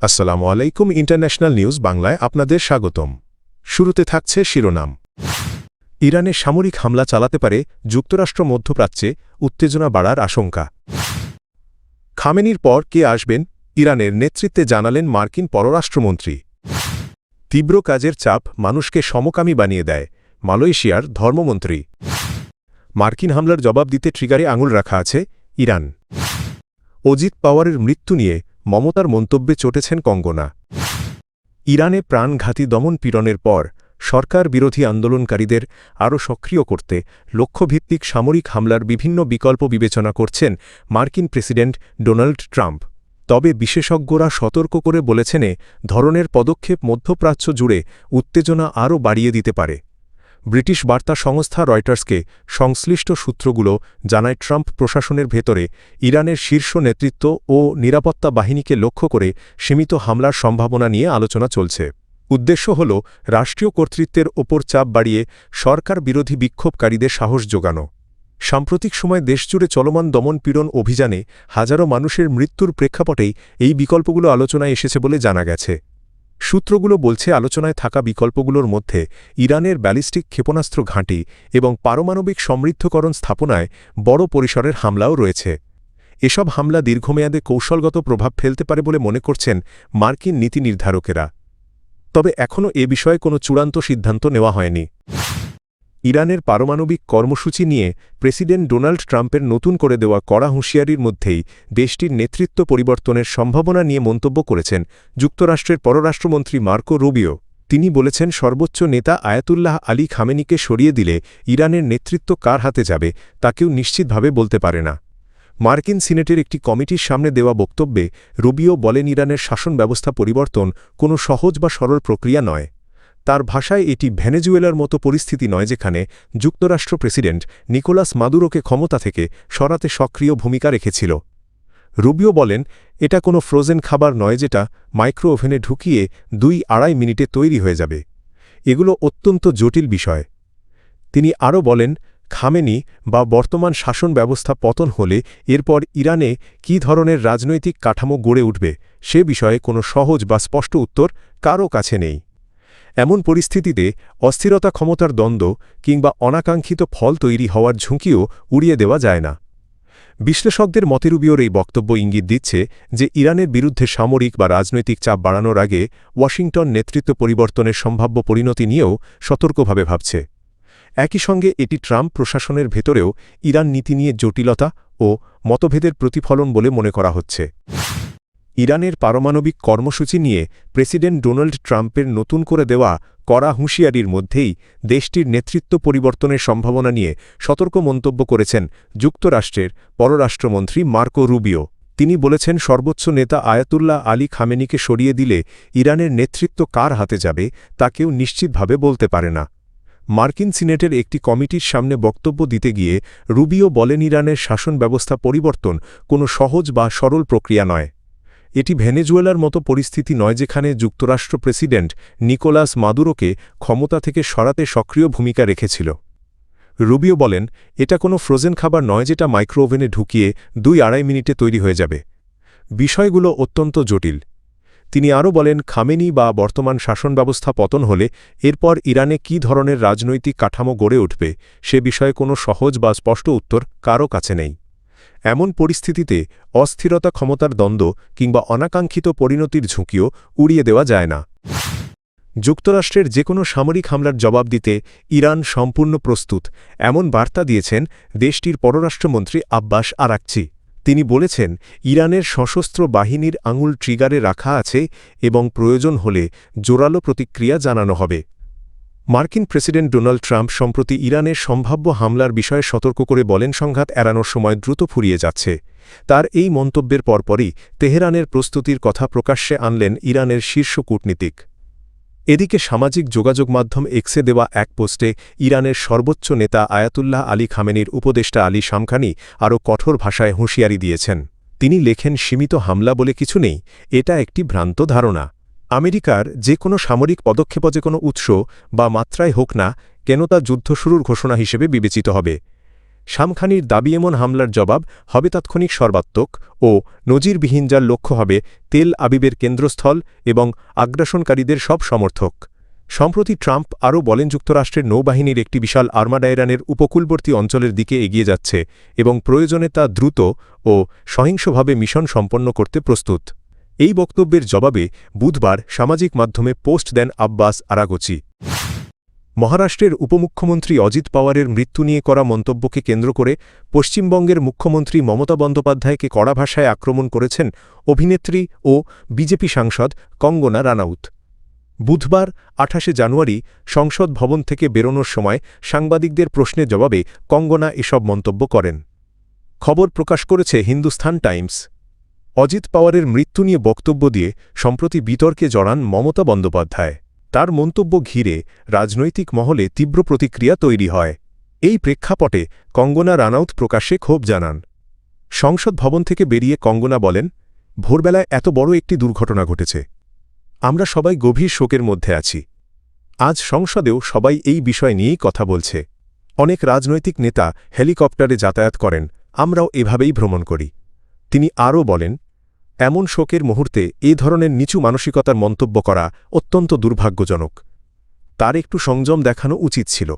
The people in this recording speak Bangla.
আসসালামু আলাইকুম ইন্টারন্যাশনাল নিউজ বাংলায় আপনাদের স্বাগতম। শুরুতে থাকছে শিরোনাম। ইরানে সামরিক হামলা চালাতে পারে যুক্তরাষ্ট্র। মধ্যপ্রাচ্যে উত্তেজনা বাড়ার আশঙ্কা। খামেনির পর কে আসবেন ইরানের নেতৃত্বে জানালেন মার্কিন পররাষ্ট্রমন্ত্রী। তীব্র কাজের চাপ মানুষকে সমকামী বানিয়ে দেয় মালয়েশিয়ার ধর্মমন্ত্রী। মার্কিন হামলার জবাব দিতে ট্রিগারে আঙুল রাখা আছে ইরান। অজিত পাওয়ারের মৃত্যু নিয়ে মমতার মন্তব্যে চটেছেন কঙ্গনা। ইরানে প্রাণঘাতী দমন-পীড়নের পর সরকার বিরোধী আন্দোলনকারীদের আরও সক্রিয় করতে লক্ষ্যভিত্তিক সামরিক হামলার বিভিন্ন বিকল্প বিবেচনা করছেন মার্কিন প্রেসিডেন্ট ডোনাল্ড ট্রাম্প। তবে বিশেষজ্ঞরা সতর্ক করে বলেছেন এ ধরনের পদক্ষেপ মধ্যপ্রাচ্য জুড়ে উত্তেজনা আরও বাড়িয়ে দিতে পারে। ব্রিটিশ বার্তা সংস্থা রয়টার্সকে সংশ্লিষ্ট সূত্রগুলো জানায় ট্রাম্প প্রশাসনের ভেতরে ইরানের শীর্ষ নেতৃত্ব ও নিরাপত্তা বাহিনীকে লক্ষ্য করে সীমিত হামলার সম্ভাবনা নিয়ে আলোচনা চলছে। উদ্দেশ্য হল রাষ্ট্রীয় কর্তৃত্বের ওপর চাপ বাড়িয়ে সরকার বিরোধী বিক্ষোভকারীদের সাহস যোগানো। সাম্প্রতিক সময় দেশজুড়ে চলমান দমন-পীড়ন অভিযানে হাজারো মানুষের মৃত্যুর প্রেক্ষাপটেই এই বিকল্পগুলো আলোচনায় এসেছে বলে জানা গেছে। সূত্রগুলো বলছে আলোচনায় থাকা বিকল্পগুলোর মধ্যে ইরানের ব্যালিস্টিক ক্ষেপণাস্ত্র ঘাঁটি এবং পারমাণবিক সমৃদ্ধকরণ স্থাপনায় বড় পরিসরের হামলাও রয়েছে। এসব হামলা দীর্ঘমেয়াদে কৌশলগত প্রভাব ফেলতে পারে বলে মনে করছেন মার্কিন নীতি নির্ধারকেরা। তবে এখনও এ বিষয়ে কোনো চূড়ান্ত সিদ্ধান্ত নেওয়া হয়নি। ইরানের পারমাণবিক কর্মসূচি নিয়ে প্রেসিডেন্ট ডোনাল্ড ট্রাম্পের নতুন করে দেওয়া কড়া হুঁশিয়ারির মধ্যেই দেশটির নেতৃত্ব পরিবর্তনের সম্ভাবনা নিয়ে মন্তব্য করেছেন যুক্তরাষ্ট্রের পররাষ্ট্রমন্ত্রী মার্কো রুবিও। তিনি বলেছেন, সর্বোচ্চ নেতা আয়াতুল্লাহ আলী খামেনিকে সরিয়ে দিলে ইরানের নেতৃত্ব কার হাতে যাবে তা কেউ নিশ্চিতভাবে বলতে পারে না। মার্কিন সিনেটের একটি কমিটির সামনে দেওয়া বক্তব্যে রুবিও বলেন, ইরানের শাসন ব্যবস্থা পরিবর্তন কোনো সহজ বা সরল প্রক্রিয়া নয়। তার ভাষায় এটি ভেনেজুয়েলার মতো পরিস্থিতি নয়, যেখানে যুক্তরাষ্ট্র প্রেসিডেন্ট নিকোলাস মাদুরোকে ক্ষমতা থেকে সরাতে সক্রিয় ভূমিকা রেখেছিল। রুবিও বলেন, এটা কোনো ফ্রোজেন খাবার নয় যেটা মাইক্রো ওভেনে ঢুকিয়ে 2-2.5 মিনিটে তৈরি হয়ে যাবে। এগুলো অত্যন্ত জটিল বিষয়। তিনি আরও বলেন, খামেনি বা বর্তমান শাসন ব্যবস্থা পতন হলে এরপর ইরানে কী ধরনের রাজনৈতিক কাঠামো গড়ে উঠবে সে বিষয়ে কোনো সহজ বা স্পষ্ট উত্তর কারও কাছে নেই। এমন পরিস্থিতিতে অস্থিরতা, ক্ষমতার দ্বন্দ্ব কিংবা অনাকাঙ্ক্ষিত ফল তৈরি হওয়ার ঝুঁকিও উড়িয়ে দেওয়া যায় না। বিশ্লেষকদের মতে রুবিওর এই বক্তব্য ইঙ্গিত দিচ্ছে যে ইরানের বিরুদ্ধে সামরিক বা রাজনৈতিক চাপ বাড়ানোর আগে ওয়াশিংটন নেতৃত্ব পরিবর্তনের সম্ভাব্য পরিণতি নিয়েও সতর্কভাবে ভাবছে। একই সঙ্গে এটি ট্রাম্প প্রশাসনের ভেতরেও ইরান নীতি নিয়ে জটিলতা ও মতভেদের প্রতিফলন বলে মনে করা হচ্ছে। ইরানের পারমাণবিক কর্মসূচি নিয়ে প্রেসিডেন্ট ডোনাল্ড ট্রাম্পের নতুন করে দেওয়া কড়া হুঁশিয়ারির মধ্যেই দেশটির নেতৃত্ব পরিবর্তনের সম্ভাবনা নিয়ে সতর্ক মন্তব্য করেছেন যুক্তরাষ্ট্রের পররাষ্ট্রমন্ত্রী মার্কো রুবিও। তিনি বলেছেন, সর্বোচ্চ নেতা আয়াতুল্লাহ আলী খামেনিকে সরিয়ে দিলে ইরানের নেতৃত্ব কার হাতে যাবে তা কেউ নিশ্চিতভাবে বলতে পারে না। মার্কিন সিনেটের একটি কমিটির সামনে বক্তব্য দিতে গিয়ে রুবিও বলেন, ইরানের শাসন ব্যবস্থা পরিবর্তন কোনো সহজ বা সরল প্রক্রিয়া নয়। এটি ভেনেজুয়েলার মতো পরিস্থিতি নয়, যেখানে যুক্তরাষ্ট্র প্রেসিডেন্ট নিকোলাস মাদুরোকে ক্ষমতা থেকে সরাতে সক্রিয় ভূমিকা রেখেছিল। রুবিও বলেন, এটা কোনো ফ্রোজেন খাবার নয় যেটা মাইক্রো ওভেনে ঢুকিয়ে 2-2.5 মিনিটে তৈরি হয়ে যাবে। বিষয়গুলো অত্যন্ত জটিল। তিনি আরও বলেন, খামেনি বা বর্তমান শাসন ব্যবস্থা পতন হলে এরপর ইরানে কী ধরনের রাজনৈতিক কাঠামো গড়ে উঠবে সে বিষয়ে কোনো সহজ বা স্পষ্ট উত্তর কারও কাছে নেই। এমন পরিস্থিতিতে অস্থিরতা, ক্ষমতার দ্বন্দ্ব কিংবা অনাকাঙ্ক্ষিত পরিণতির ঝুঁকিও উড়িয়ে দেওয়া যায় না। যুক্তরাষ্ট্রের যে কোনো সামরিক হামলার জবাব দিতে ইরান সম্পূর্ণ প্রস্তুত, এমন বার্তা দিয়েছেন দেশটির পররাষ্ট্রমন্ত্রী আব্বাস আরাকচি। তিনি বলেছেন, ইরানের সশস্ত্র বাহিনীর আঙুল ট্রিগারে রাখা আছে এবং প্রয়োজন হলে জোরালো প্রতিক্রিয়া জানানো হবে। মার্কিন প্রেসিডেন্ট ডোনাল্ড ট্রাম্প সম্প্রতি ইরানের সম্ভাব্য হামলার বিষয়ে সতর্ক করে বলেন, সংঘাত এড়ানোর সময় দ্রুত ফুরিয়ে যাচ্ছে। তার এই মন্তব্যের পরপরই তেহরানের প্রস্তুতির কথা প্রকাশ্যে আনলেন ইরানের শীর্ষ কূটনীতিক। এদিকে সামাজিক যোগাযোগ মাধ্যম এক্সে দেওয়া এক পোস্টে ইরানের সর্বোচ্চ নেতা আয়াতুল্লাহ আলী খামেনির উপদেষ্টা আলী শামখানি আরও কঠোর ভাষায় হুঁশিয়ারি দিয়েছেন। তিনি লেখেন, সীমিত হামলা বলে কিছু নেই, এটা একটি ভ্রান্ত ধারণা। আমেরিকার যে কোনো সামরিক পদক্ষেপ যে কোনো উৎস বা মাত্রায় হোক না কেন তা যুদ্ধ শুরুর ঘোষণা হিসেবে বিবেচিত হবে। শামখানির দাবি এমন হামলার জবাব হবে তাৎক্ষণিক সর্বাত্মক ও নজিরবিহীন, যার লক্ষ্য হবে তেল আবিবের কেন্দ্রস্থল এবং আগ্রাসনকারীদের সব সমর্থক। সম্প্রতি ট্রাম্প আরও বলেন, যুক্তরাষ্ট্রের নৌবাহিনীর একটি বিশাল আর্মাডা ইরানের উপকূলবর্তী অঞ্চলের দিকে এগিয়ে যাচ্ছে এবং প্রয়োজনে তা দ্রুত ও সহিংসভাবে মিশন সম্পন্ন করতে প্রস্তুত। এই বক্তব্যের জবাবে বুধবার সামাজিক মাধ্যমে পোস্ট দেন আব্বাস আরাগচি। মহারাষ্ট্রের উপমুখ্যমন্ত্রী অজিত পাওয়ারের মৃত্যু নিয়ে করা মন্তব্যকে কেন্দ্র করে পশ্চিমবঙ্গের মুখ্যমন্ত্রী মমতা বন্দ্যোপাধ্যায়কে কড়া ভাষায় আক্রমণ করেছেন অভিনেত্রী ও বিজেপি সাংসদ কঙ্গনা রানাউত। বুধবার ২৮ জানুয়ারি সংসদ ভবন থেকে বেরোনোর সময় সাংবাদিকদের প্রশ্নের জবাবে কঙ্গনা এসব মন্তব্য করেন। খবর প্রকাশ করেছে হিন্দুস্তান টাইমস। অজিত পাওয়ারের মৃত্যু নিয়ে বক্তব্য দিয়ে সম্প্রতি বিতর্কে জড়ান মমতা বন্দ্যোপাধ্যায়। তার মন্তব্য ঘিরে রাজনৈতিক মহলে তীব্র প্রতিক্রিয়া তৈরি হয়। এই প্রেক্ষাপটে কঙ্গনা রানাউত প্রকাশ্যে ক্ষোভ জানান। সংসদ ভবন থেকে বেরিয়ে কঙ্গনা বলেন, ভোরবেলায় এত বড় একটি দুর্ঘটনা ঘটেছে। আমরা সবাই গভীর শোকের মধ্যে আছি। আজ সংসদেও সবাই এই বিষয় নিয়েই কথা বলছে। অনেক রাজনৈতিক নেতা হেলিকপ্টারে যাতায়াত করেন, আমরাও এভাবেই ভ্রমণ করি। তিনি আরও বলেন, এমন শোকের মুহূর্তে এ ধরনের নিচু মানসিকতার মন্তব্য করা অত্যন্ত দুর্ভাগ্যজনক। তার একটু সংযম দেখানো উচিত ছিল।